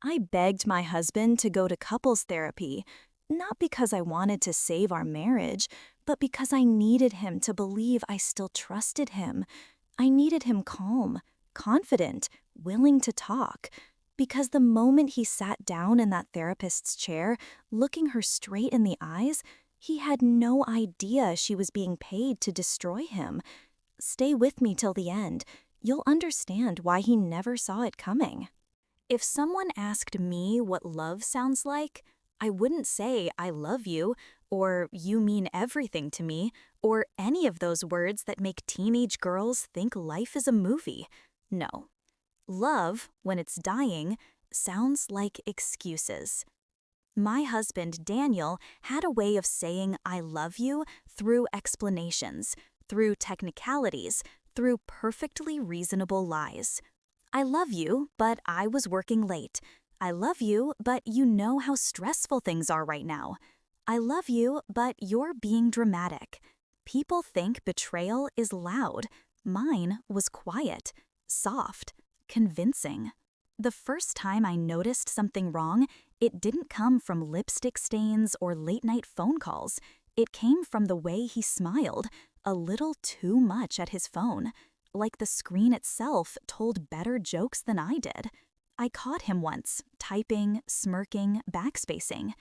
I begged my husband to go to couples therapy, not because I wanted to save our marriage, but because I needed him to believe I still trusted him. I needed him calm, confident, willing to talk. Because the moment he sat down in that therapist's chair, looking her straight in the eyes, he had no idea she was being paid to destroy him. Stay with me till the end. You'll understand why he never saw it coming. If someone asked me what love sounds like, I wouldn't say I love you, or you mean everything to me, or any of those words that make teenage girls think life is a movie. No. Love, when it's dying, sounds like excuses. My husband, Daniel, had a way of saying I love you through explanations, through technicalities, through perfectly reasonable lies. I love you, but I was working late. I love you, but you know how stressful things are right now. I love you, but you're being dramatic. People think betrayal is loud. Mine was quiet, soft, convincing. The first time I noticed something wrong, it didn't come from lipstick stains or late-night phone calls. It came from the way he smiled, a little too much at his phone, like the screen itself told better jokes than I did. I caught him once, typing, smirking, backspacing.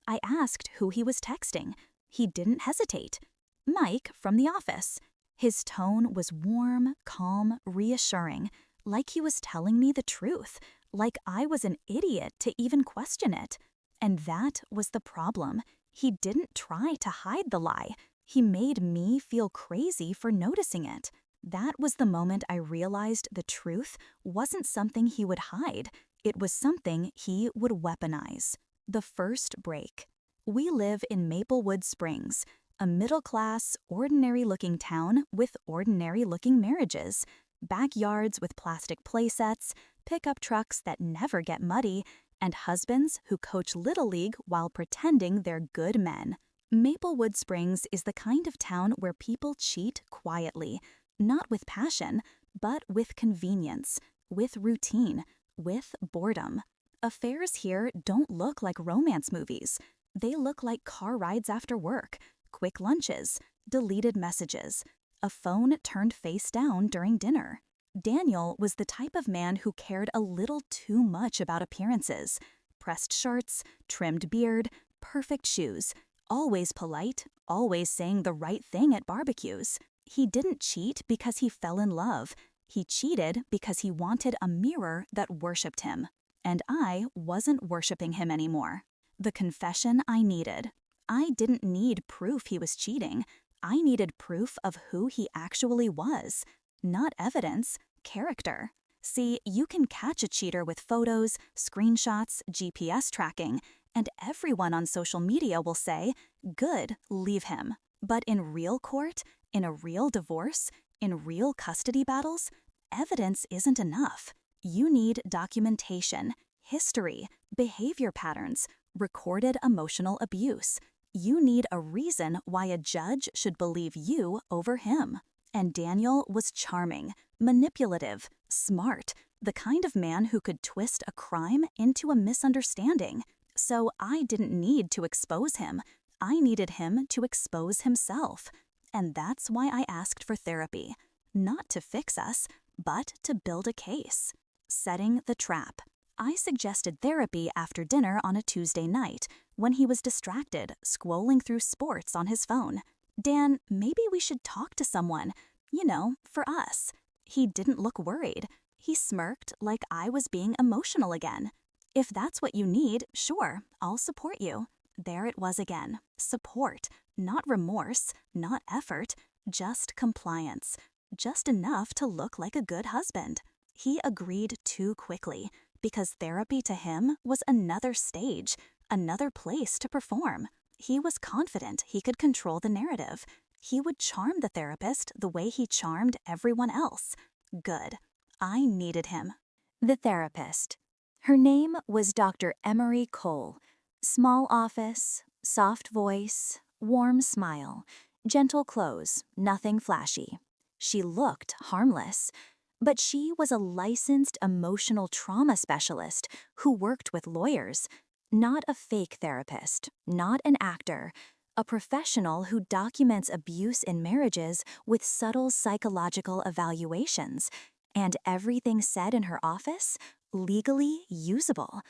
I asked who he was texting. He didn't hesitate. Mike from the office. His tone was warm, calm, reassuring, like he was telling me the truth, like I was an idiot to even question it. And that was the problem. He didn't try to hide the lie. He made me feel crazy for noticing it. That was the moment I realized the truth wasn't something he would hide. It was something he would weaponize. The first break. We live in Maplewood Springs, a middle-class, ordinary-looking town with ordinary-looking marriages, backyards with plastic playsets, pickup trucks that never get muddy, and husbands who coach Little League while pretending they're good men. Maplewood Springs is the kind of town where people cheat quietly, not with passion, but with convenience, with routine, with boredom. Affairs here don't look like romance movies. They look like car rides after work, quick lunches, deleted messages, a phone turned face down during dinner. Daniel was the type of man who cared a little too much about appearances. Pressed shirts, trimmed beard, perfect shoes, always polite, always saying the right thing at barbecues. He didn't cheat because he fell in love. He cheated because he wanted a mirror that worshipped him. And I wasn't worshiping him anymore. The confession I needed. I didn't need proof he was cheating. I needed proof of who he actually was. Not evidence, character. See, you can catch a cheater with photos, screenshots, GPS tracking, and everyone on social media will say, "Good, leave him." But in real court, in a real divorce, in real custody battles, evidence isn't enough. You need documentation, history, behavior patterns, recorded emotional abuse. You need a reason why a judge should believe you over him. And Daniel was charming, manipulative, smart, the kind of man who could twist a crime into a misunderstanding. So I didn't need to expose him. I needed him to expose himself. And that's why I asked for therapy. Not to fix us, but to build a case. Setting the trap. I suggested therapy after dinner on a Tuesday night, when he was distracted, scrolling through sports on his phone. "Dan, maybe we should talk to someone. You know, for us." He didn't look worried. He smirked like I was being emotional again. "If that's what you need, sure, I'll support you." There it was again. Support, not remorse, not effort, just compliance. Just enough to look like a good husband. He agreed too quickly, because therapy to him was another stage, another place to perform. He was confident he could control the narrative. He would charm the therapist the way he charmed everyone else. Good. I needed him. The therapist. Her name was Dr. Emery Cole. Small office, soft voice, warm smile, gentle clothes, nothing flashy. She looked harmless. But she was a licensed emotional trauma specialist who worked with lawyers, not a fake therapist, not an actor, a professional who documents abuse in marriages with subtle psychological evaluations, and everything said in her office, legally usable.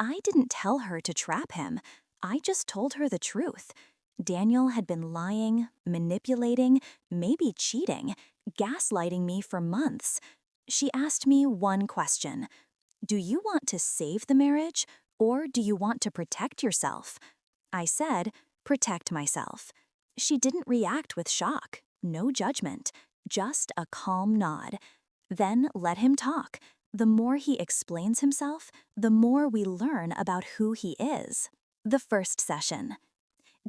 I didn't tell her to trap him. I just told her the truth. Daniel had been lying, manipulating, maybe cheating, gaslighting me for months. She asked me one question. Do you want to save the marriage, or do you want to protect yourself? I said, protect myself. She didn't react with shock, no judgment, just a calm nod. Then let him talk. The more he explains himself, the more we learn about who he is. The first session.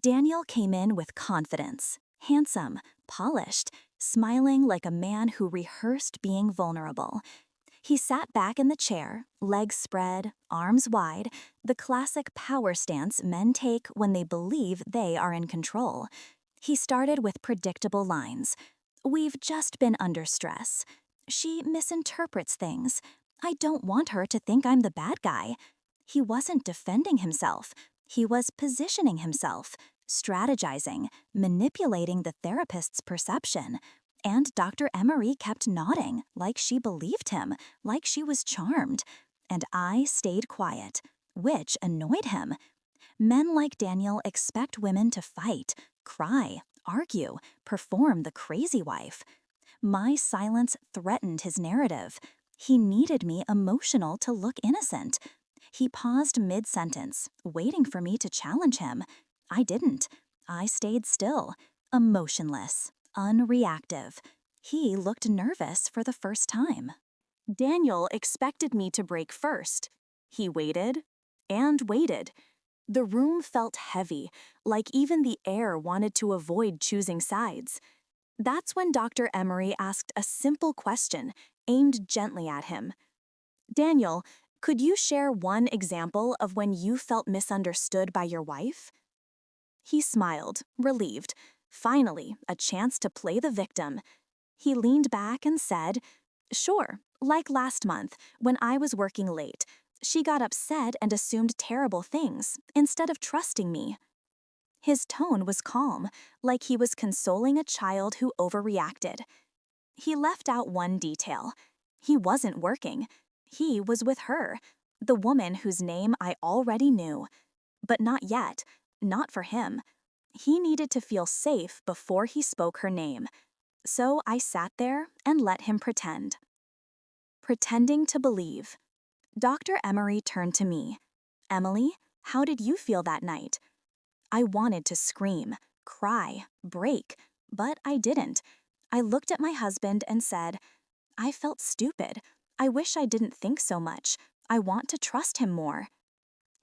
Daniel came in with confidence, handsome, polished, smiling like a man who rehearsed being vulnerable. He sat back in the chair, legs spread, arms wide, the classic power stance men take when they believe they are in control. He started with predictable lines. We've just been under stress. She misinterprets things. I don't want her to think I'm the bad guy. He wasn't defending himself. He was positioning himself, strategizing, manipulating the therapist's perception. And Dr. Emery kept nodding, like she believed him, like she was charmed. And I stayed quiet, which annoyed him. Men like Daniel expect women to fight, cry, argue, perform the crazy wife. My silence threatened his narrative. He needed me emotional to look innocent. He paused mid-sentence, waiting for me to challenge him. I didn't. I stayed still, emotionless, unreactive. He looked nervous for the first time. Daniel expected me to break first. He waited and waited. The room felt heavy, like even the air wanted to avoid choosing sides. That's when Dr. Emery asked a simple question, aimed gently at him. Daniel, could you share one example of when you felt misunderstood by your wife? He smiled, relieved. Finally, a chance to play the victim. He leaned back and said, Sure, like last month, when I was working late. She got upset and assumed terrible things, instead of trusting me. His tone was calm, like he was consoling a child who overreacted. He left out one detail. He wasn't working. He was with her, the woman whose name I already knew. But not yet, not for him. He needed to feel safe before he spoke her name. So I sat there and let him pretend. Pretending to believe. Dr. Emery turned to me. Emily, how did you feel that night? I wanted to scream, cry, break, but I didn't. I looked at my husband and said, I felt stupid. I wish I didn't think so much. I want to trust him more.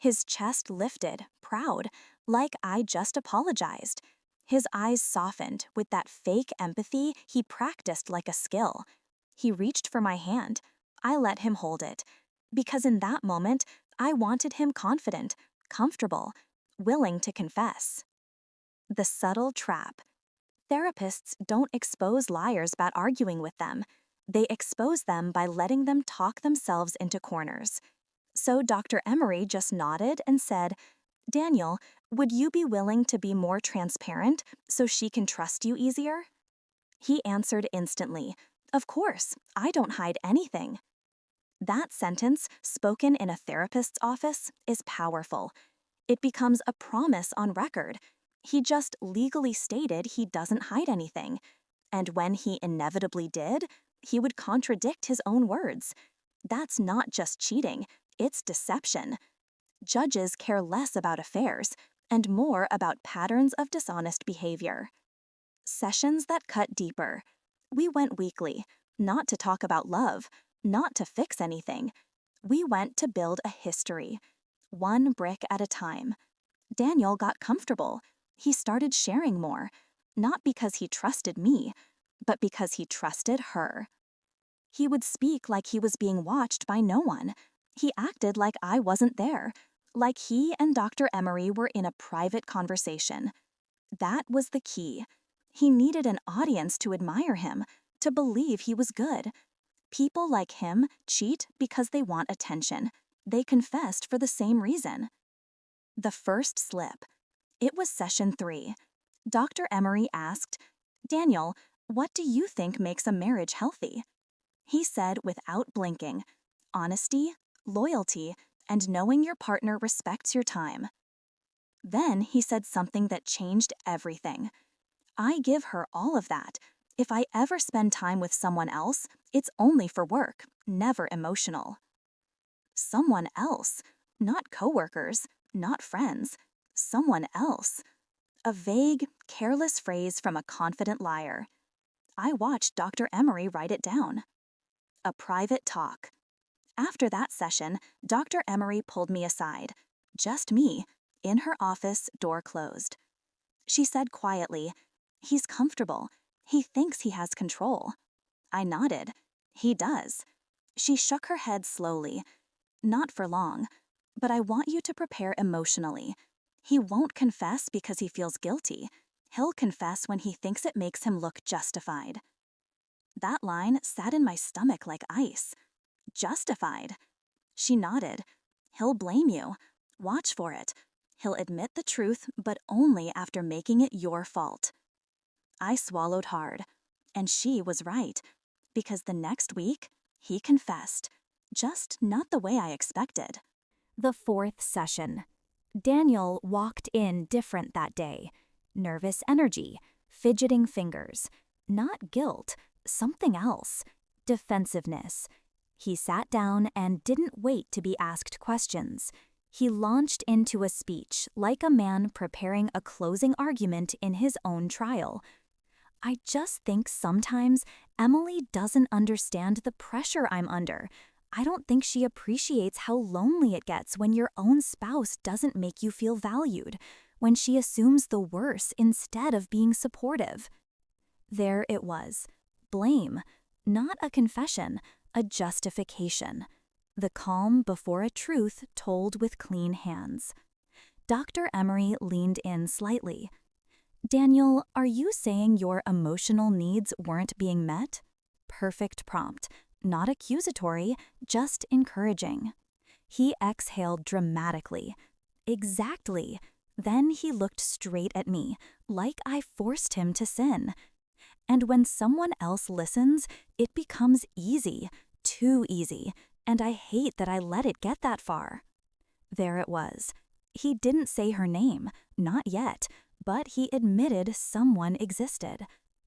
His chest lifted, proud, like I just apologized. His eyes softened with that fake empathy he practiced like a skill. He reached for my hand. I let him hold it. Because in that moment, I wanted him confident, comfortable, willing to confess. The subtle trap. Therapists don't expose liars by arguing with them. They expose them by letting them talk themselves into corners. So Dr. Emery just nodded and said, Daniel, would you be willing to be more transparent so she can trust you easier? He answered instantly, Of course, I don't hide anything. That sentence, spoken in a therapist's office, is powerful. It becomes a promise on record. He just legally stated he doesn't hide anything. And when he inevitably did, he would contradict his own words. That's not just cheating, it's deception. Judges care less about affairs and more about patterns of dishonest behavior. Sessions that cut deeper. We went weekly, not to talk about love, not to fix anything. We went to build a history, one brick at a time. Daniel got comfortable. He started sharing more, not because he trusted me, but because he trusted her. He would speak like he was being watched by no one. He acted like I wasn't there, like he and Dr. Emery were in a private conversation. That was the key. He needed an audience to admire him, to believe he was good. People like him cheat because they want attention. They confessed for the same reason. The first slip. It was session 3. Dr. Emery asked, "Daniel, what do you think makes a marriage healthy?" He said without blinking, "Honesty, loyalty, and knowing your partner respects your time." Then he said something that changed everything. "I give her all of that. If I ever spend time with someone else, it's only for work, never emotional." Someone else, not coworkers, not friends, someone else. A vague, careless phrase from a confident liar. I watched Dr. Emery write it down. A private talk. After that session, Dr. Emery pulled me aside. Just me, in her office, door closed. She said quietly, "He's comfortable. He thinks he has control." I nodded. "He does." She shook her head slowly. "Not for long. But I want you to prepare emotionally. He won't confess because he feels guilty. He'll confess when he thinks it makes him look justified." That line sat in my stomach like ice. Justified. She nodded. "He'll blame you. Watch for it. He'll admit the truth, but only after making it your fault." I swallowed hard. And she was right. Because the next week, he confessed. Just not the way I expected. The fourth session. Daniel walked in different that day. Nervous energy, fidgeting fingers. Not guilt, something else. Defensiveness. He sat down and didn't wait to be asked questions. He launched into a speech like a man preparing a closing argument in his own trial. "I just think sometimes Emily doesn't understand the pressure I'm under. I don't think she appreciates how lonely it gets when your own spouse doesn't make you feel valued, when she assumes the worst instead of being supportive." There it was. Blame. Not a confession, a justification. The calm before a truth told with clean hands. Dr. Emery leaned in slightly. "Daniel, are you saying your emotional needs weren't being met?" Perfect prompt. Not accusatory, just encouraging. He exhaled dramatically. "Exactly." Then he looked straight at me, like I forced him to sin. And when someone else listens, it becomes easy, too easy, and I hate that I let it get that far. There it was. He didn't say her name, not yet, but he admitted someone existed.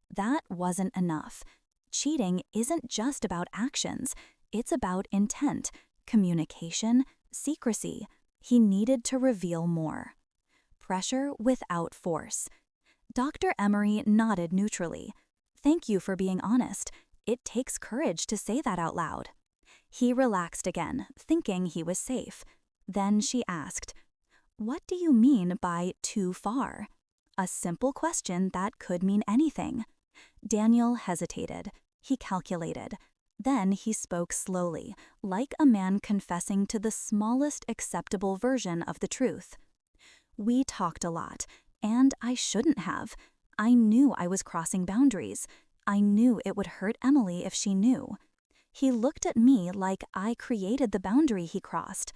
That wasn't enough. Cheating isn't just about actions, it's about intent, communication, secrecy. He needed to reveal more. Pressure without force. Dr. Emery nodded neutrally. "Thank you for being honest. It takes courage to say that out loud." He relaxed again, thinking he was safe. Then she asked, "What do you mean by too far?" A simple question that could mean anything. Daniel hesitated. He calculated. Then he spoke slowly, like a man confessing to the smallest acceptable version of the truth. "We talked a lot, and I shouldn't have. I knew I was crossing boundaries. I knew it would hurt Emily if she knew." He looked at me like I created the boundary he crossed.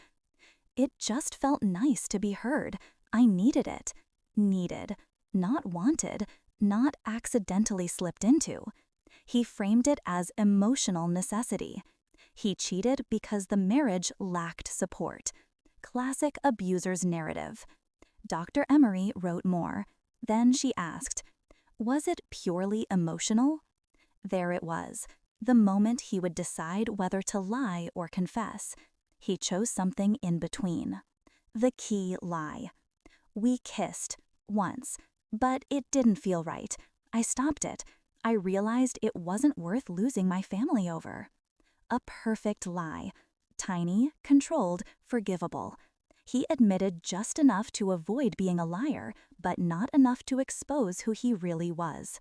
It just felt nice to be heard. I needed it. Needed. Not wanted. Not accidentally slipped into. He framed it as emotional necessity. He cheated because the marriage lacked support. Classic abuser's narrative. Dr. Emery wrote more. Then she asked, "Was it purely emotional?" There it was, the moment he would decide whether to lie or confess. He chose something in between. The key lie. "We kissed, once, but it didn't feel right. I stopped it. I realized it wasn't worth losing my family over." A perfect lie. Tiny, controlled, forgivable. He admitted just enough to avoid being a liar, but not enough to expose who he really was.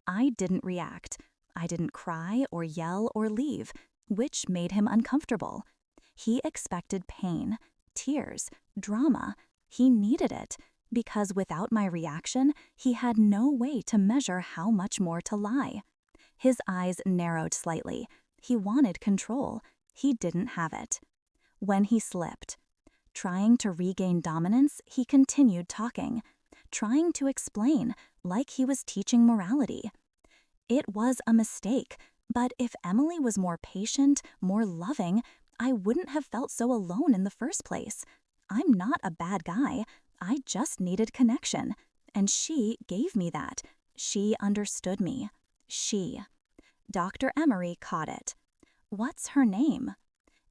I didn't react. I didn't cry or yell or leave, which made him uncomfortable. He expected pain, tears, drama. He needed it, because without my reaction, he had no way to measure how much more to lie. His eyes narrowed slightly. He wanted control. He didn't have it. When he slipped, trying to regain dominance, he continued talking, trying to explain, like he was teaching morality. It was a mistake, but if Emily was more patient, more loving, I wouldn't have felt so alone in the first place. I'm not a bad guy. I just needed connection. And she gave me that. She understood me. She. Dr. Emery caught it. What's her name?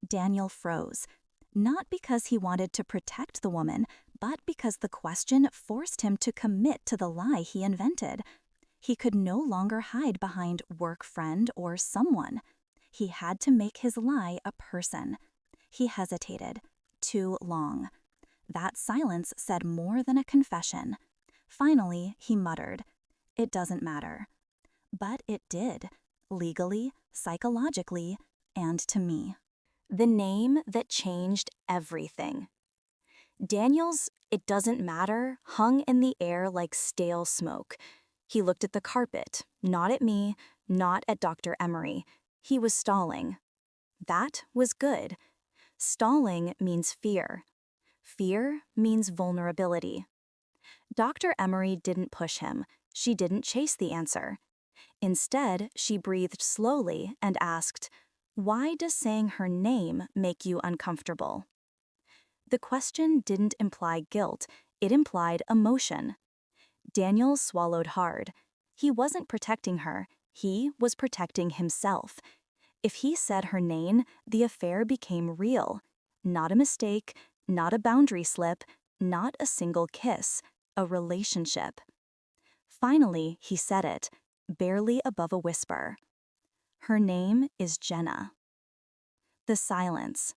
Daniel froze. Not because he wanted to protect the woman, but because the question forced him to commit to the lie he invented. He could no longer hide behind work friend or someone. He had to make his lie a person. He hesitated. Too long. That silence said more than a confession. Finally, he muttered, "It doesn't matter." But it did. Legally, psychologically, and to me. The name that changed everything. Daniel's "it doesn't matter" hung in the air like stale smoke. He looked at the carpet, not at me, not at Dr. Emery. He was stalling. That was good. Stalling means fear. Fear means vulnerability. Dr. Emery didn't push him. She didn't chase the answer. Instead, she breathed slowly and asked, "Why does saying her name make you uncomfortable?" The question didn't imply guilt, it implied emotion. Daniel swallowed hard. He wasn't protecting her, he was protecting himself. If he said her name, the affair became real. Not a mistake, not a boundary slip, not a single kiss, a relationship. Finally, he said it, barely above a whisper. "Her name is Jenna." The silence.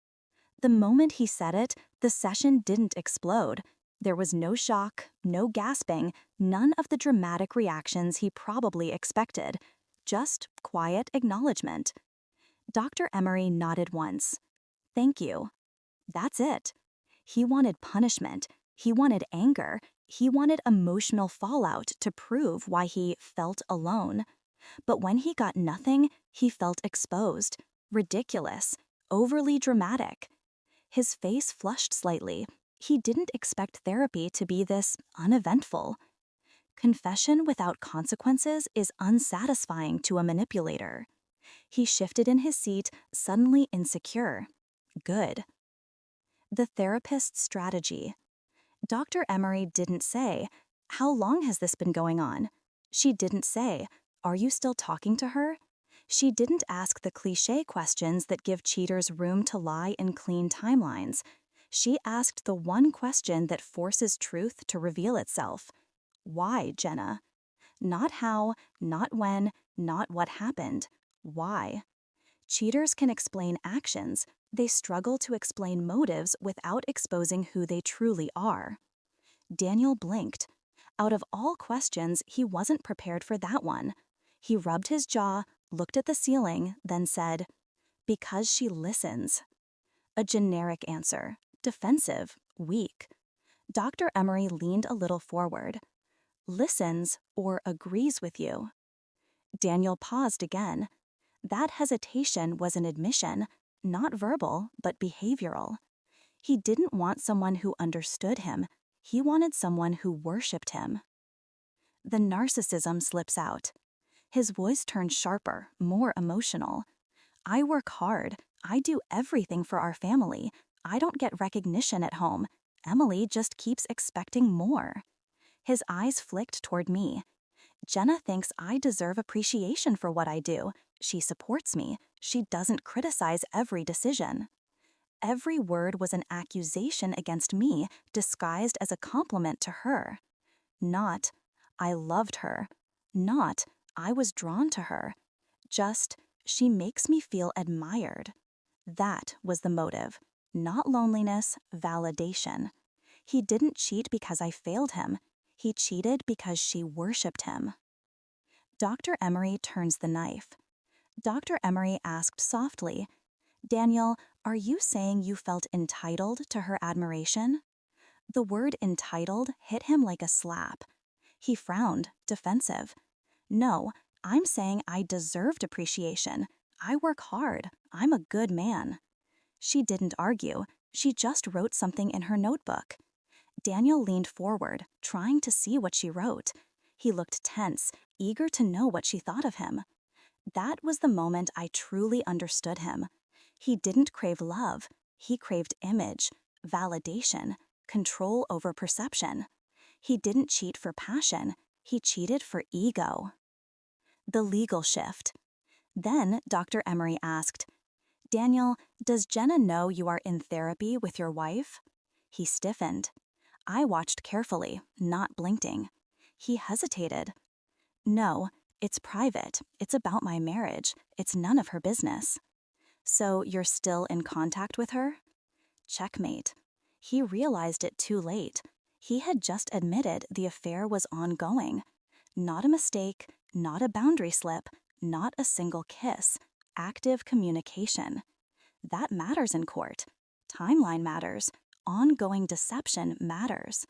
The moment he said it, the session didn't explode. There was no shock, no gasping, none of the dramatic reactions he probably expected. Just quiet acknowledgement. Dr. Emery nodded once. "Thank you." That's it. He wanted punishment. He wanted anger. He wanted emotional fallout to prove why he felt alone. But when he got nothing, he felt exposed, ridiculous, overly dramatic. His face flushed slightly. He didn't expect therapy to be this uneventful. Confession without consequences is unsatisfying to a manipulator. He shifted in his seat, suddenly insecure. Good. The therapist's strategy. Dr. Emery didn't say, "How long has this been going on?" She didn't say, "Are you still talking to her?" She didn't ask the cliché questions that give cheaters room to lie in clean timelines. She asked the one question that forces truth to reveal itself. Why, Jenna? Not how, not when, not what happened. Why? Cheaters can explain actions. They struggle to explain motives without exposing who they truly are. Daniel blinked. Out of all questions, he wasn't prepared for that one. He rubbed his jaw, looked at the ceiling, then said, "Because she listens." A generic answer. Defensive. Weak. Dr. Emery leaned a little forward. "Listens or agrees with you." Daniel paused again. That hesitation was an admission, not verbal, but behavioral. He didn't want someone who understood him. He wanted someone who worshipped him. The narcissism slips out. His voice turned sharper, more emotional. "I work hard. I do everything for our family. I don't get recognition at home. Emily just keeps expecting more." His eyes flicked toward me. "Jenna thinks I deserve appreciation for what I do. She supports me. She doesn't criticize every decision." Every word was an accusation against me, disguised as a compliment to her. Not, "I loved her." Not, "I was drawn to her." Just, "She makes me feel admired." That was the motive. Not loneliness, validation. He didn't cheat because I failed him. He cheated because she worshipped him. Dr. Emery turns the knife. Dr. Emery asked softly, "Daniel, are you saying you felt entitled to her admiration?" The word entitled hit him like a slap. He frowned, defensive. "No, I'm saying I deserved appreciation. I work hard. I'm a good man. She didn't argue. She just wrote something in her notebook. Daniel leaned forward, trying to see what she wrote. He looked tense, eager to know what she thought of him. That was the moment I truly understood him. He didn't crave love. He craved image, validation, control over perception. He didn't cheat for passion. He cheated for ego. The legal shift. Then Dr. Emery asked, Daniel, does Jenna know you are in therapy with your wife? He stiffened. I watched carefully, not blinking. He hesitated. No, it's private. It's about my marriage. It's none of her business. So you're still in contact with her? Checkmate. He realized it too late. He had just admitted the affair was ongoing. Not a mistake, not a boundary slip, not a single kiss. Active communication. That matters in court. Timeline matters. Ongoing deception matters.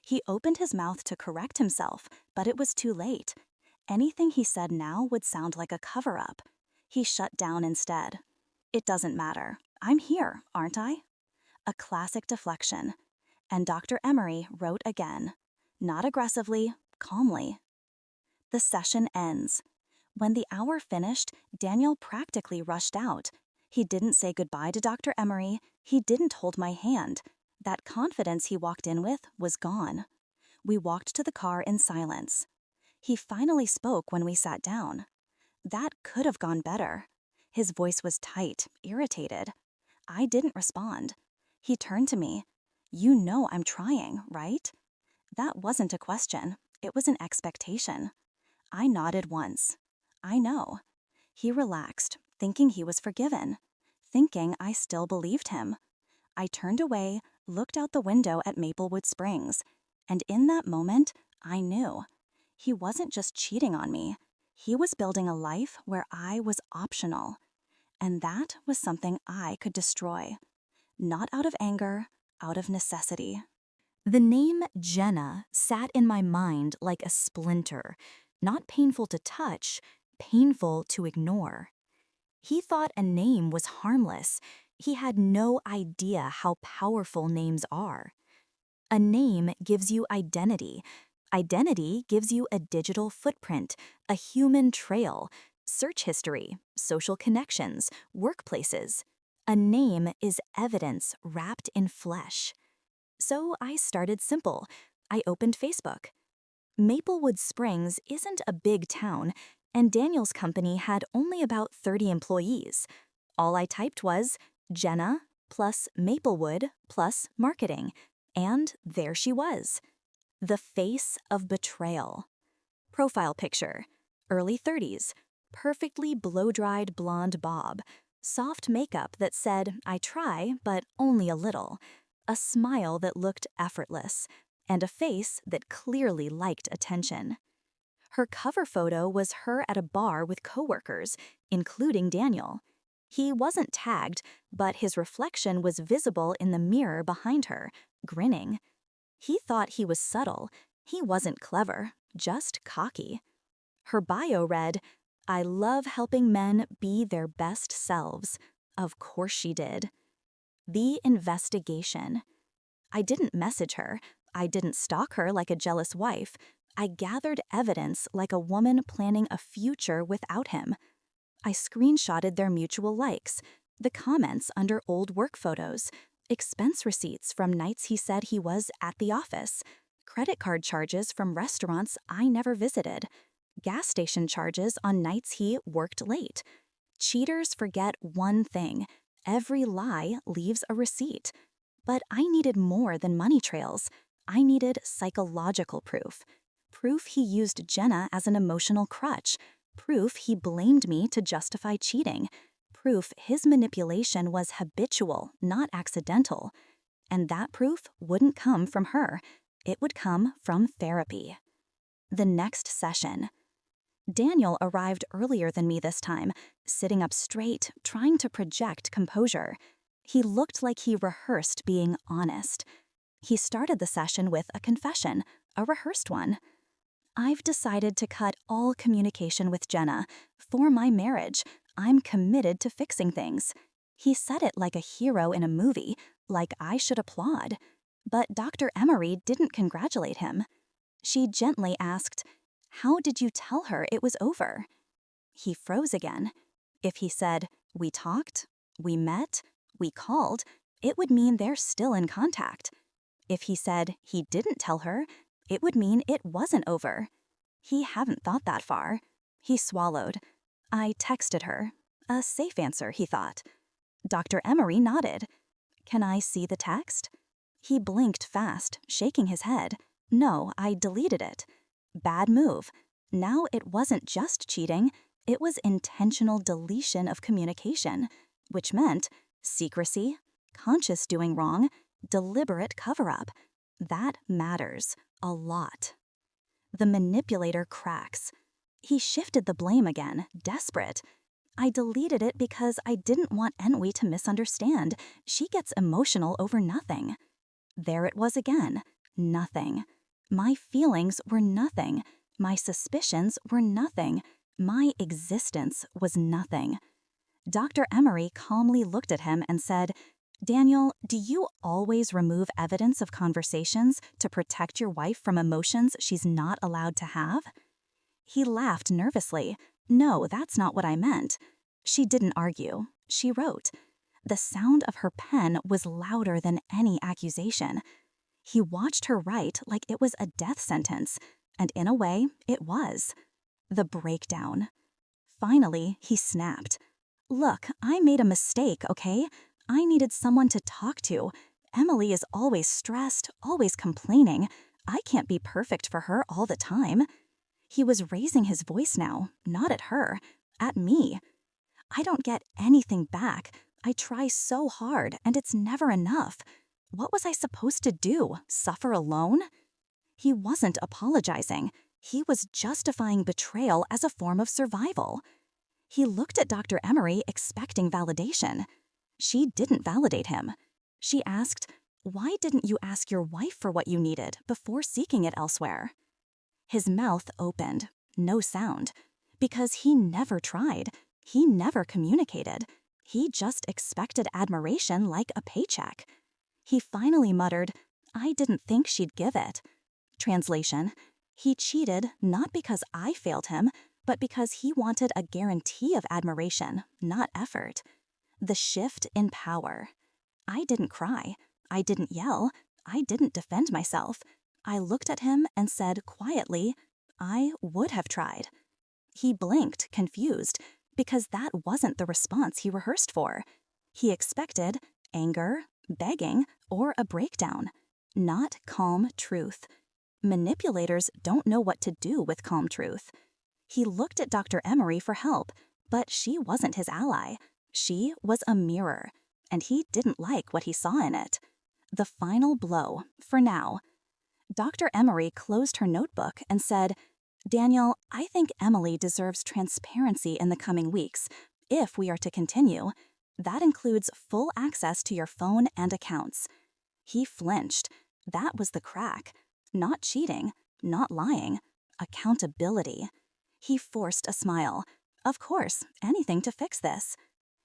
He opened his mouth to correct himself, but it was too late. Anything he said now would sound like a cover-up. He shut down instead. It doesn't matter. I'm here, aren't I? A classic deflection. And Dr. Emery wrote again. Not aggressively, calmly. The session ends. When the hour finished, Daniel practically rushed out. He didn't say goodbye to Dr. Emery. He didn't hold my hand. That confidence he walked in with was gone. We walked to the car in silence. He finally spoke when we sat down. That could have gone better. His voice was tight, irritated. I didn't respond. He turned to me. You know I'm trying, right? That wasn't a question. It was an expectation. I nodded once. I know. He relaxed, thinking he was forgiven, thinking I still believed him. I turned away, looked out the window at Maplewood Springs, and in that moment, I knew. He wasn't just cheating on me. He was building a life where I was optional. And that was something I could destroy. Not out of anger, out of necessity. The name Jenna sat in my mind like a splinter, not painful to touch, painful to ignore. He thought a name was harmless. He had no idea how powerful names are. A name gives you identity. Identity gives you a digital footprint, a human trail, search history, social connections, workplaces. A name is evidence wrapped in flesh. So I started simple. I opened Facebook. Maplewood Springs isn't a big town, and Daniel's company had only about 30 employees. All I typed was Jenna plus Maplewood plus marketing, and there she was. The face of betrayal. Profile picture. Early 30s. Perfectly blow-dried blonde bob. Soft makeup that said, I try, but only a little. A smile that looked effortless, and a face that clearly liked attention. Her cover photo was her at a bar with coworkers, including Daniel. He wasn't tagged, but his reflection was visible in the mirror behind her, grinning. He thought he was subtle. He wasn't clever, just cocky. Her bio read, I love helping men be their best selves. Of course she did. The investigation. I didn't message her. I didn't stalk her like a jealous wife. I gathered evidence like a woman planning a future without him. I screenshotted their mutual likes, the comments under old work photos, expense receipts from nights he said he was at the office, credit card charges from restaurants I never visited, gas station charges on nights he worked late. Cheaters forget one thing. Every lie leaves a receipt. But I needed more than money trails. I needed psychological proof. Proof he used Jenna as an emotional crutch. Proof he blamed me to justify cheating. Proof his manipulation was habitual, not accidental. And that proof wouldn't come from her. It would come from therapy. The next session. Daniel arrived earlier than me this time, sitting up straight, trying to project composure. He looked like he rehearsed being honest. He started the session with a confession, a rehearsed one. I've decided to cut all communication with Jenna. For my marriage, I'm committed to fixing things. He said it like a hero in a movie, like I should applaud. But Dr. Emery didn't congratulate him. She gently asked, "How did you tell her it was over?" He froze again. If he said, "We talked, we met, we called," it would mean they're still in contact. If he said he didn't tell her, it would mean it wasn't over. He hadn't thought that far. He swallowed. I texted her. A safe answer, he thought. Dr. Emery nodded. "Can I see the text?" He blinked fast, shaking his head. "No, I deleted it." Bad move. Now it wasn't just cheating, it was intentional deletion of communication, which meant secrecy, conscious doing wrong, deliberate cover-up. That matters a lot. The manipulator cracks. He shifted the blame again, desperate. "I deleted it because I didn't want Enwi to misunderstand. She gets emotional over nothing." There it was again. Nothing. My feelings were nothing. My suspicions were nothing. My existence was nothing. Dr. Emery calmly looked at him and said, "Daniel, do you always remove evidence of conversations to protect your wife from emotions she's not allowed to have?" He laughed nervously. "No, that's not what I meant." She didn't argue. She wrote. The sound of her pen was louder than any accusation. He watched her write like it was a death sentence, and in a way, it was. The breakdown. Finally, he snapped. "Look, I made a mistake, okay? I needed someone to talk to. Emily is always stressed, always complaining. I can't be perfect for her all the time." He was raising his voice now, not at her, at me. "I don't get anything back. I try so hard, and it's never enough. What was I supposed to do? Suffer alone?" He wasn't apologizing. He was justifying betrayal as a form of survival. He looked at Dr. Emery expecting validation. She didn't validate him. She asked, "Why didn't you ask your wife for what you needed before seeking it elsewhere?" His mouth opened. No sound. Because he never tried. He never communicated. He just expected admiration like a paycheck. He finally muttered, "I didn't think she'd give it." Translation: he cheated not because I failed him, but because he wanted a guarantee of admiration, not effort. The shift in power. I didn't cry. I didn't yell. I didn't defend myself. I looked at him and said quietly, "I would have tried." He blinked, confused, because that wasn't the response he rehearsed for. He expected anger, begging, or a breakdown, not calm truth. Manipulators don't know what to do with calm truth. He looked at Dr. Emery for help, but she wasn't his ally. She was a mirror, and he didn't like what he saw in it. The final blow, for now. Dr. Emery closed her notebook and said, "Daniel, I think Emily deserves transparency in the coming weeks, if we are to continue. That includes full access to your phone and accounts." He flinched. That was the crack. Not cheating, not lying. Accountability. He forced a smile. Of course, anything to fix this.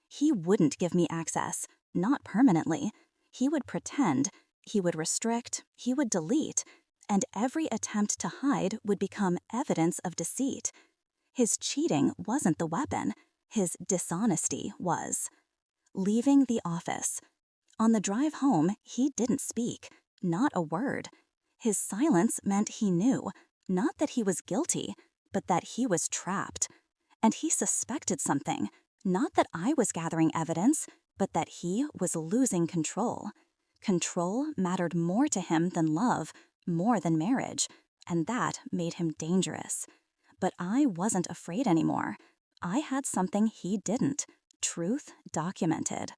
He wouldn't give me access, not permanently. He would pretend, he would restrict, he would delete, and every attempt to hide would become evidence of deceit. His cheating wasn't the weapon, his dishonesty was. Leaving the office. On the drive home, he didn't speak, not a word. His silence meant he knew, not that he was guilty, but that he was trapped. And he suspected something, not that I was gathering evidence, but that he was losing control. Control mattered more to him than love, more than marriage, and that made him dangerous. But I wasn't afraid anymore. I had something he didn't. Truth documented.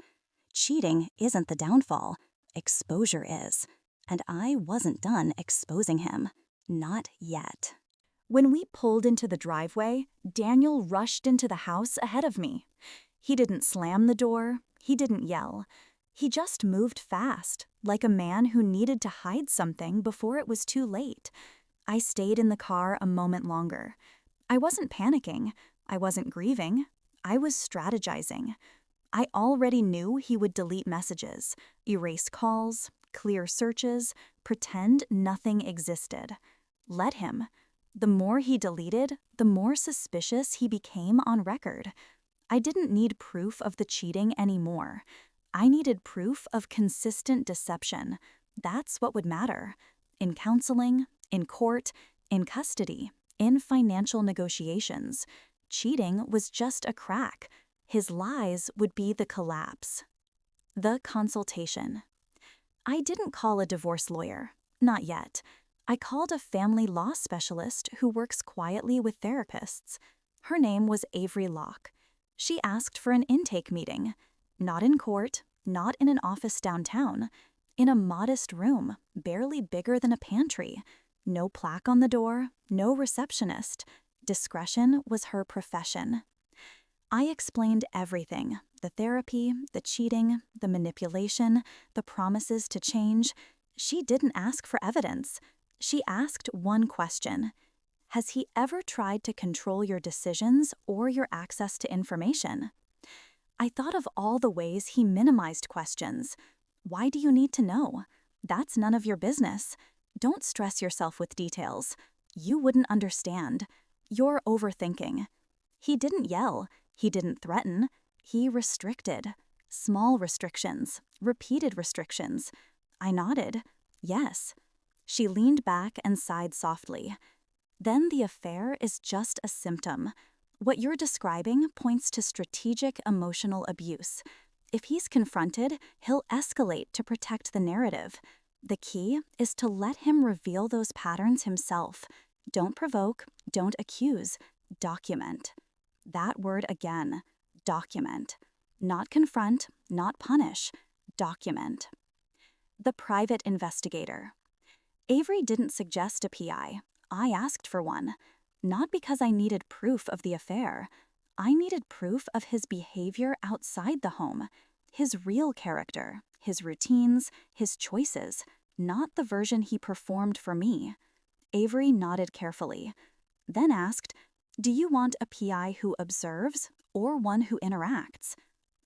Cheating isn't the downfall. Exposure is. And I wasn't done exposing him. Not yet. When we pulled into the driveway, Daniel rushed into the house ahead of me. He didn't slam the door. He didn't yell. He just moved fast, like a man who needed to hide something before it was too late. I stayed in the car a moment longer. I wasn't panicking. I wasn't grieving. I was strategizing. I already knew he would delete messages, erase calls, clear searches, pretend nothing existed. Let him. The more he deleted, the more suspicious he became on record. I didn't need proof of the cheating anymore. I needed proof of consistent deception. That's what would matter. In counseling, in court, in custody, in financial negotiations. Cheating was just a crack. His lies would be the collapse. The consultation. I didn't call a divorce lawyer. Not yet. I called a family law specialist who works quietly with therapists. Her name was Avery Locke. She asked for an intake meeting. Not in court, not in an office downtown. In a modest room, barely bigger than a pantry. No plaque on the door, no receptionist. Discretion was her profession. I explained everything: the therapy, the cheating, the manipulation, the promises to change. She didn't ask for evidence. She asked one question: has he ever tried to control your decisions or your access to information? I thought of all the ways he minimized questions. Why do you need to know? That's none of your business. Don't stress yourself with details. You wouldn't understand. You're overthinking. He didn't yell. He didn't threaten. He restricted. Small restrictions. Repeated restrictions. I nodded. Yes. She leaned back and sighed softly. Then the affair is just a symptom. What you're describing points to strategic emotional abuse. If he's confronted, he'll escalate to protect the narrative. The key is to let him reveal those patterns himself. Don't provoke, don't accuse, document. That word again, document. Not confront, not punish, document. The private investigator. Avery didn't suggest a PI. I asked for one. Not because I needed proof of the affair. I needed proof of his behavior outside the home. His real character, his routines, his choices, not the version he performed for me. Avery nodded carefully, then asked, "Do you want a PI who observes or one who interacts?"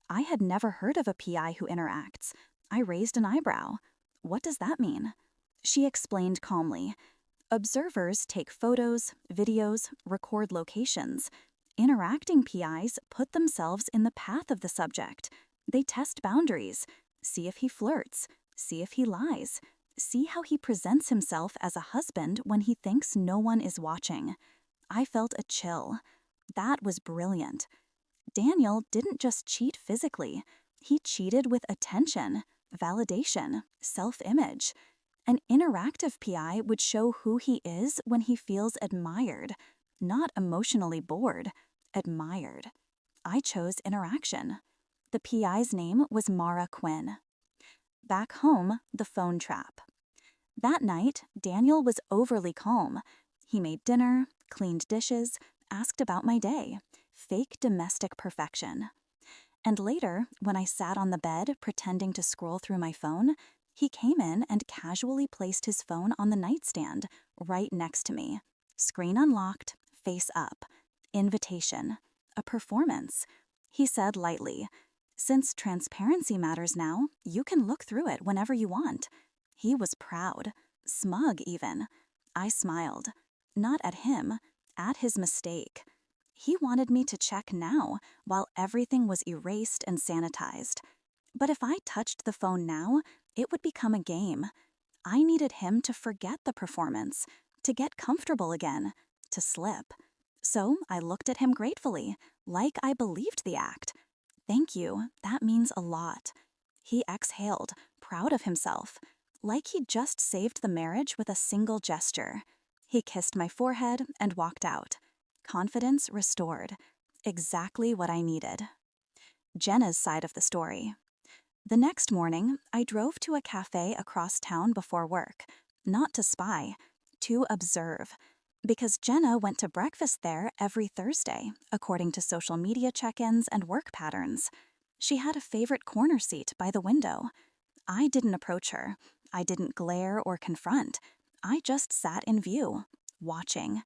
I had never heard of a PI who interacts. I raised an eyebrow. What does that mean? She explained calmly. Observers take photos, videos, record locations. Interacting PIs put themselves in the path of the subject. They test boundaries, see if he flirts, see if he lies, see how he presents himself as a husband when he thinks no one is watching. I felt a chill. That was brilliant. Daniel didn't just cheat physically. He cheated with attention, validation, self-image. An interactive PI would show who he is when he feels admired, not emotionally bored, admired. I chose interaction. The PI's name was Mara Quinn. Back home, the phone trap. That night, Daniel was overly calm. He made dinner, cleaned dishes, asked about my day. Fake domestic perfection. And later, when I sat on the bed pretending to scroll through my phone, he came in and casually placed his phone on the nightstand, right next to me. Screen unlocked, face up. Invitation. A performance. He said lightly, "Since transparency matters now, you can look through it whenever you want." He was proud, smug even. I smiled. Not at him, at his mistake. He wanted me to check now, while everything was erased and sanitized. But if I touched the phone now, it would become a game. I needed him to forget the performance, to get comfortable again, to slip. So I looked at him gratefully, like I believed the act. "Thank you, that means a lot." He exhaled, proud of himself, like he'd just saved the marriage with a single gesture. He kissed my forehead and walked out. Confidence restored. Exactly what I needed. Jenna's side of the story. The next morning, I drove to a cafe across town before work, not to spy, to observe, because Jenna went to breakfast there every Thursday, according to social media check-ins and work patterns. She had a favorite corner seat by the window. I didn't approach her. I didn't glare or confront. I just sat in view, watching.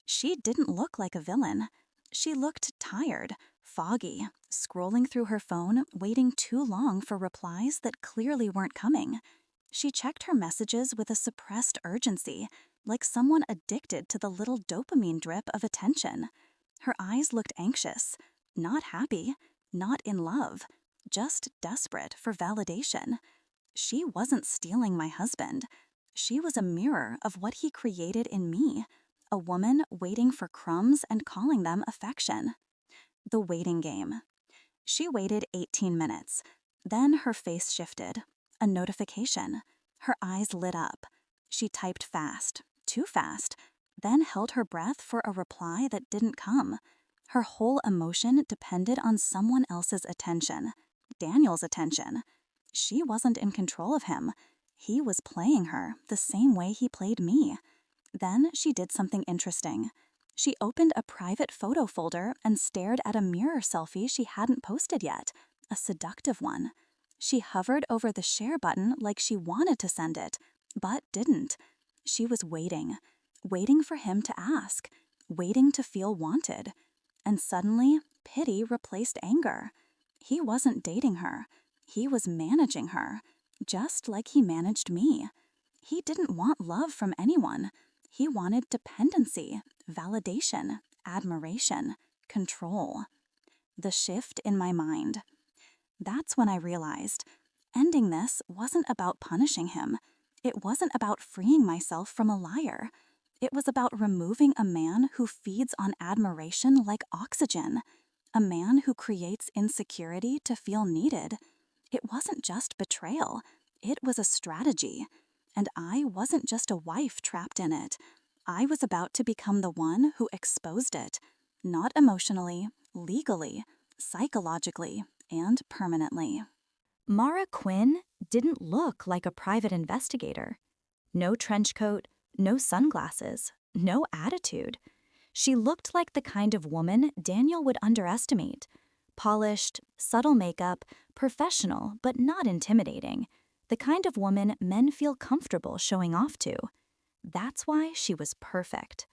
She didn't look like a villain. She looked tired, foggy, scrolling through her phone, waiting too long for replies that clearly weren't coming. She checked her messages with a suppressed urgency, like someone addicted to the little dopamine drip of attention. Her eyes looked anxious, not happy, not in love, just desperate for validation. She wasn't stealing my husband. She was a mirror of what he created in me, a woman waiting for crumbs and calling them affection. The waiting game. She waited 18 minutes. Then her face shifted. A notification. Her eyes lit up. She typed fast, too fast, then held her breath for a reply that didn't come. Her whole emotion depended on someone else's attention. Daniel's attention. She wasn't in control of him. He was playing her the same way he played me. Then she did something interesting. She opened a private photo folder and stared at a mirror selfie she hadn't posted yet, a seductive one. She hovered over the share button like she wanted to send it, but didn't. She was waiting for him to ask, waiting to feel wanted. And suddenly, pity replaced anger. He wasn't dating her. He was managing her, just like he managed me. He didn't want love from anyone. He wanted dependency, validation, admiration, control. The shift in my mind. That's when I realized ending this wasn't about punishing him. It wasn't about freeing myself from a liar. It was about removing a man who feeds on admiration like oxygen, a man who creates insecurity to feel needed. It wasn't just betrayal. It was a strategy. And I wasn't just a wife trapped in it. I was about to become the one who exposed it, not emotionally, legally, psychologically, and permanently. Mara Quinn didn't look like a private investigator. No trench coat, no sunglasses, no attitude. She looked like the kind of woman Daniel would underestimate. Polished, subtle makeup, professional but not intimidating. The kind of woman men feel comfortable showing off to. That's why she was perfect.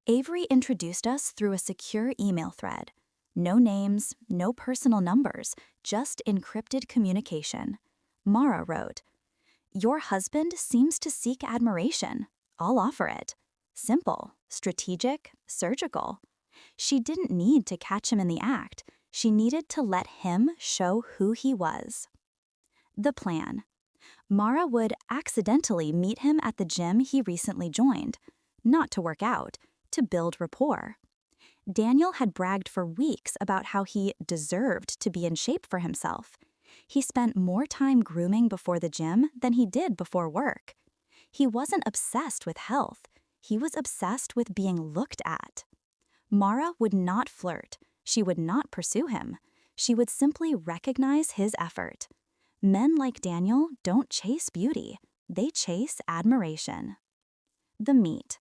Avery introduced us through a secure email thread. No names, no personal numbers, just encrypted communication. Mara wrote, "Your husband seems to seek admiration. I'll offer it. Simple, strategic, surgical." She didn't need to catch him in the act. She needed to let him show who he was. The plan. Mara would accidentally meet him at the gym he recently joined. Not to work out, to build rapport. Daniel had bragged for weeks about how he deserved to be in shape for himself. He spent more time grooming before the gym than he did before work. He wasn't obsessed with health. He was obsessed with being looked at. Mara would not flirt. She would not pursue him. She would simply recognize his effort. Men like Daniel don't chase beauty. They chase admiration. The meet.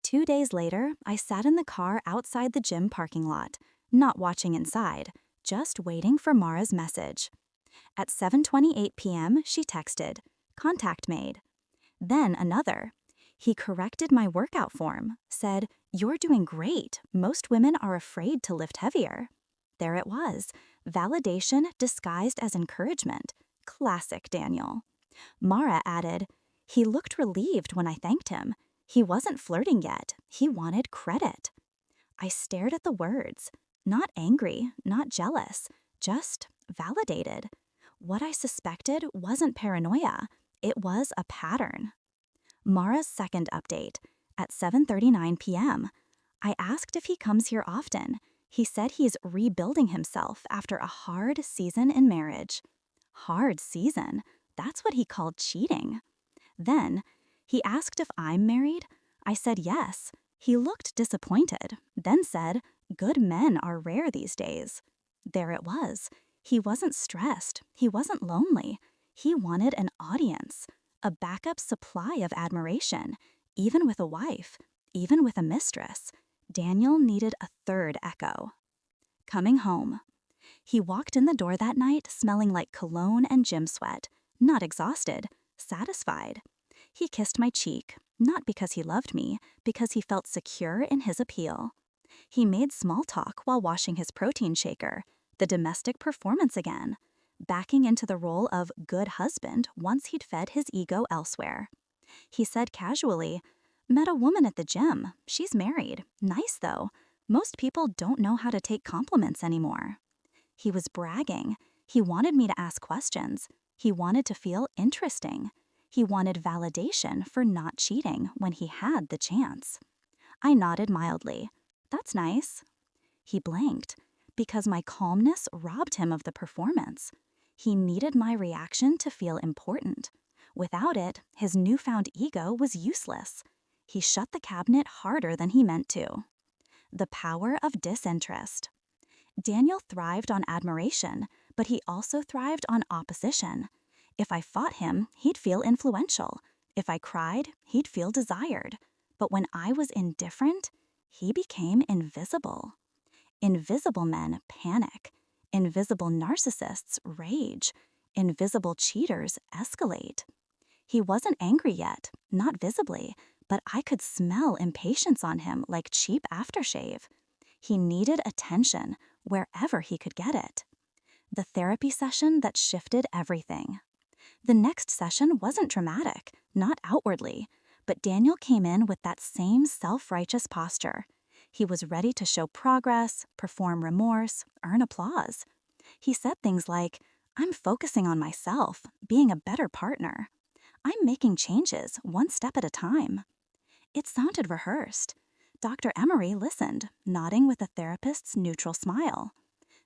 2 days later, I sat in the car outside the gym parking lot, not watching inside, just waiting for Mara's message. At 7:28 p.m., she texted, "Contact made." Then another. He corrected my workout form, said, "You're doing great. Most women are afraid to lift heavier." There it was, validation disguised as encouragement. Classic Daniel. Mara added, "He looked relieved when I thanked him. He wasn't flirting yet. He wanted credit." I stared at the words. Not angry, not jealous, just validated. What I suspected wasn't paranoia. It was a pattern. Mara's second update. At 7:39 p.m. I asked if he comes here often. He said he's rebuilding himself after a hard season in marriage. Hard season? That's what he called cheating. Then, he asked if I'm married. I said yes. He looked disappointed, then said, "Good men are rare these days." There it was. He wasn't stressed. He wasn't lonely. He wanted an audience, a backup supply of admiration, even with a wife, even with a mistress. Daniel needed a third echo. Coming home. He walked in the door that night smelling like cologne and gym sweat, not exhausted, satisfied. He kissed my cheek, not because he loved me, because he felt secure in his appeal. He made small talk while washing his protein shaker, the domestic performance again, backing into the role of good husband once he'd fed his ego elsewhere. He said casually, "Met a woman at the gym. She's married. Nice though. Most people don't know how to take compliments anymore." He was bragging. He wanted me to ask questions. He wanted to feel interesting. He wanted validation for not cheating when he had the chance. I nodded mildly. "That's nice." He blanked, because my calmness robbed him of the performance. He needed my reaction to feel important. Without it, his newfound ego was useless. He shut the cabinet harder than he meant to. The power of disinterest. Daniel thrived on admiration, but he also thrived on opposition. If I fought him, he'd feel influential. If I cried, he'd feel desired. But when I was indifferent, he became invisible. Invisible men panic. Invisible narcissists rage. Invisible cheaters escalate. He wasn't angry yet, not visibly, but I could smell impatience on him like cheap aftershave. He needed attention wherever he could get it. The therapy session that shifted everything. The next session wasn't dramatic, not outwardly, but Daniel came in with that same self-righteous posture. He was ready to show progress, perform remorse, earn applause. He said things like, "I'm focusing on myself, being a better partner. I'm making changes one step at a time." It sounded rehearsed. Dr. Emery listened, nodding with a therapist's neutral smile.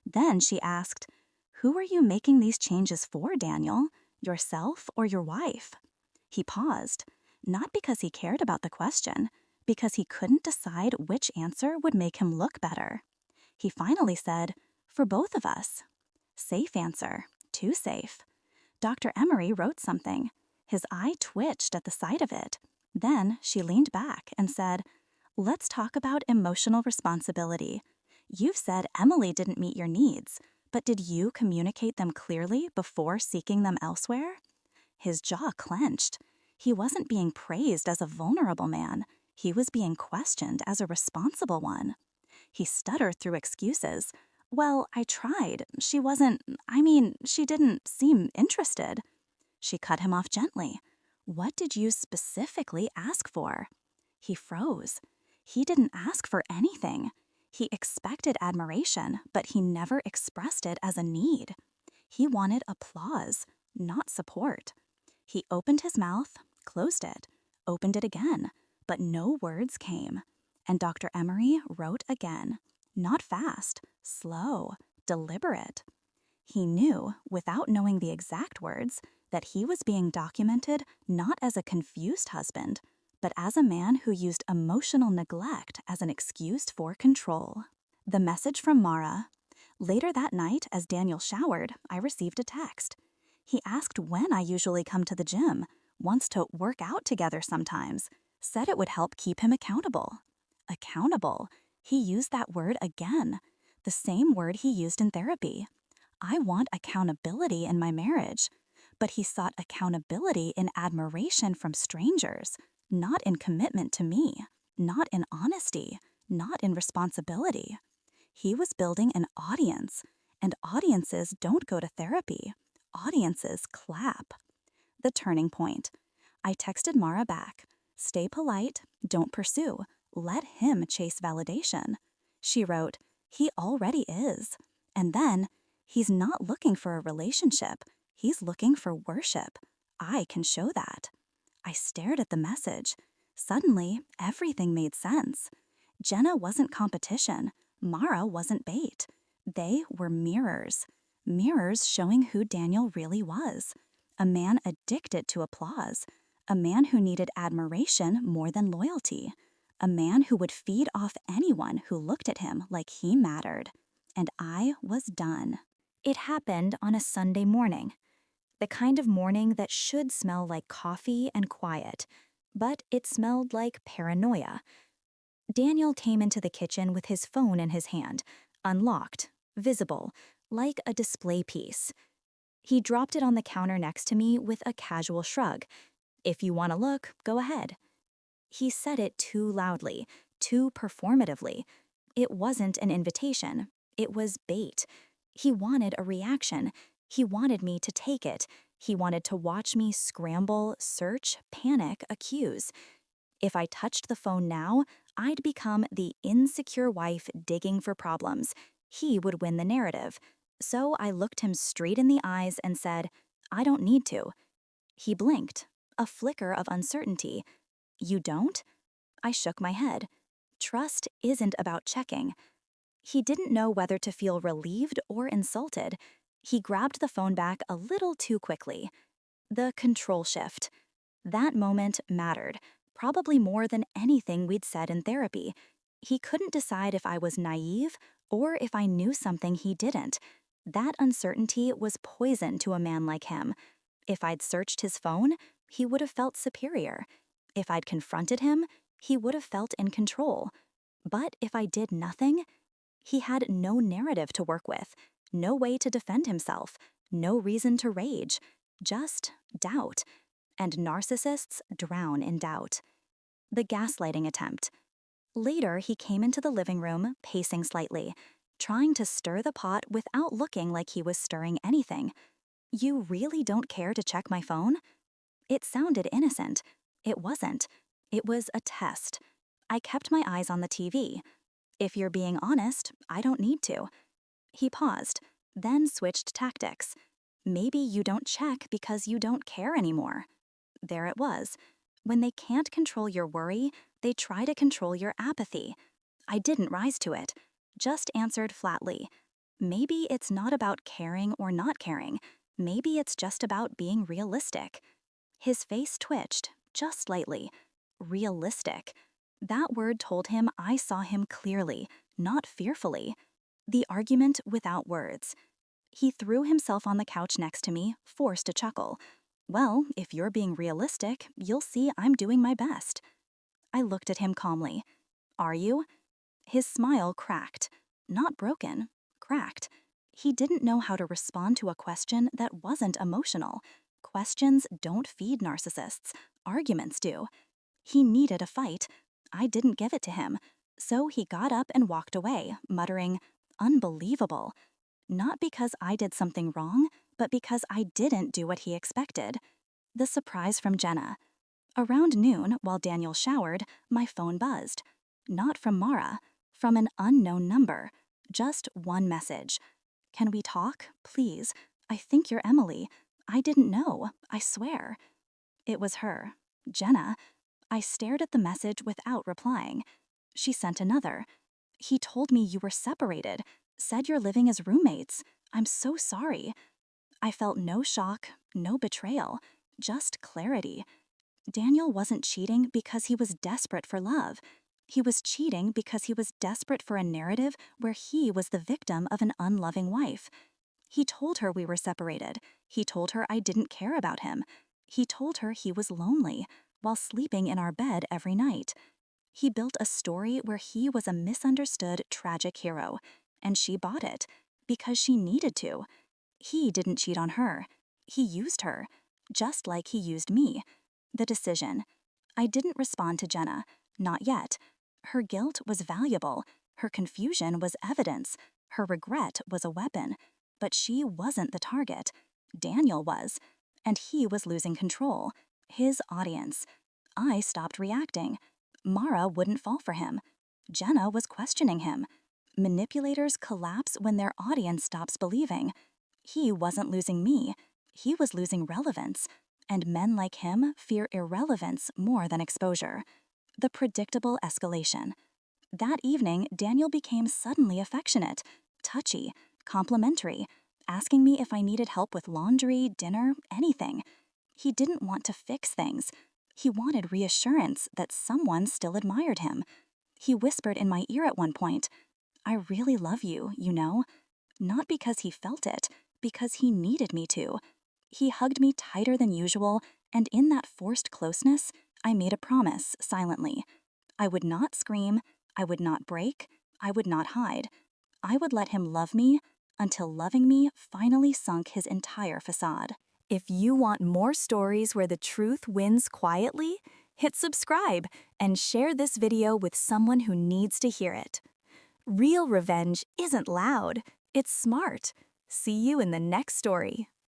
Then she asked, "Who are you making these changes for, Daniel? Yourself or your wife?" He paused, not because he cared about the question, because he couldn't decide which answer would make him look better. He finally said, "For both of us." Safe answer, too safe. Dr. Emery wrote something. His eye twitched at the sight of it. Then she leaned back and said, "Let's talk about emotional responsibility. You've said Emily didn't meet your needs, but did you communicate them clearly before seeking them elsewhere?" His jaw clenched. He wasn't being praised as a vulnerable man. He was being questioned as a responsible one. He stuttered through excuses. "Well, I tried. She didn't seem interested." She cut him off gently. "What did you specifically ask for?" He froze. He didn't ask for anything. He expected admiration, but he never expressed it as a need. He wanted applause, not support. He opened his mouth, closed it, opened it again, but no words came. And Dr. Emery wrote again. Not fast, slow, deliberate. He knew, without knowing the exact words, that he was being documented not as a confused husband, but as a man who used emotional neglect as an excuse for control. The message from Mara. Later that night, as Daniel showered, I received a text. He asked when I usually come to the gym, wants to work out together sometimes, said it would help keep him accountable. Accountable. He used that word again, the same word he used in therapy. I want accountability in my marriage, but he sought accountability in admiration from strangers, not in commitment to me, not in honesty, not in responsibility. He was building an audience, and audiences don't go to therapy. Audiences clap. The turning point. I texted Mara back. "Stay polite, don't pursue. Let him chase validation." She wrote, "He already is." And then, "He's not looking for a relationship. He's looking for worship. I can show that." I stared at the message. Suddenly, everything made sense. Jenna wasn't competition. Mara wasn't bait. They were mirrors. Mirrors showing who Daniel really was. A man addicted to applause. A man who needed admiration more than loyalty. A man who would feed off anyone who looked at him like he mattered. And I was done. It happened on a Sunday morning. The kind of morning that should smell like coffee and quiet, but it smelled like paranoia. Daniel came into the kitchen with his phone in his hand, unlocked, visible, like a display piece. He dropped it on the counter next to me with a casual shrug. "If you want to look, go ahead." He said it too loudly, too performatively. It wasn't an invitation. It was bait. He wanted a reaction. He wanted me to take it. He wanted to watch me scramble, search, panic, accuse. If I touched the phone now, I'd become the insecure wife digging for problems. He would win the narrative. So I looked him straight in the eyes and said, I don't need to. He blinked, a flicker of uncertainty. You don't? I shook my head. Trust isn't about checking. He didn't know whether to feel relieved or insulted. He grabbed the phone back a little too quickly. The control shift. That moment mattered, probably more than anything we'd said in therapy. He couldn't decide if I was naive or if I knew something he didn't. That uncertainty was poison to a man like him. If I'd searched his phone, he would have felt superior. If I'd confronted him, he would have felt in control. But if I did nothing, he had no narrative to work with, no way to defend himself, no reason to rage, just doubt. And narcissists drown in doubt. The gaslighting attempt. Later, he came into the living room, pacing slightly, trying to stir the pot without looking like he was stirring anything. You really don't care to check my phone? It sounded innocent. It wasn't. It was a test. I kept my eyes on the TV. If you're being honest, I don't need to. He paused, then switched tactics. Maybe you don't check because you don't care anymore. There it was. When they can't control your worry, they try to control your apathy. I didn't rise to it, just answered flatly. Maybe it's not about caring or not caring. Maybe it's just about being realistic. His face twitched, just slightly. Realistic. That word told him I saw him clearly, not fearfully. The argument without words. He threw himself on the couch next to me, forced a chuckle. Well, if you're being realistic, you'll see I'm doing my best. I looked at him calmly. Are you? His smile cracked. Not broken, cracked. He didn't know how to respond to a question that wasn't emotional. Questions don't feed narcissists. Arguments do. He needed a fight. I didn't give it to him. So he got up and walked away, muttering, unbelievable. Not because I did something wrong, but because I didn't do what he expected. The surprise from Jenna. Around noon, while Daniel showered, my phone buzzed. Not from Mara, from an unknown number. Just one message. Can we talk, please? I think you're Emily. I didn't know, I swear. It was her, Jenna. I stared at the message without replying. She sent another. He told me you were separated, said you're living as roommates. I'm so sorry. I felt no shock, no betrayal, just clarity. Daniel wasn't cheating because he was desperate for love. He was cheating because he was desperate for a narrative where he was the victim of an unloving wife. He told her we were separated. He told her I didn't care about him. He told her he was lonely while sleeping in our bed every night. He built a story where he was a misunderstood, tragic hero, and she bought it because she needed to. He didn't cheat on her. He used her, just like he used me. The decision. I didn't respond to Jenna, not yet. Her guilt was valuable. Her confusion was evidence. Her regret was a weapon. But she wasn't the target. Daniel was. And he was losing control. His audience. I stopped reacting. Mara wouldn't fall for him. Jenna was questioning him. Manipulators collapse when their audience stops believing. He wasn't losing me. He was losing relevance. And men like him fear irrelevance more than exposure. The predictable escalation. That evening, Daniel became suddenly affectionate, touchy, complimentary, asking me if I needed help with laundry, dinner, anything. He didn't want to fix things. He wanted reassurance that someone still admired him. He whispered in my ear at one point, I really love you, you know. Not because he felt it, because he needed me to. He hugged me tighter than usual, and in that forced closeness, I made a promise silently. I would not scream, I would not break, I would not hide. I would let him love me until loving me finally sunk his entire facade. If you want more stories where the truth wins quietly, hit subscribe and share this video with someone who needs to hear it. Real revenge isn't loud, it's smart. See you in the next story.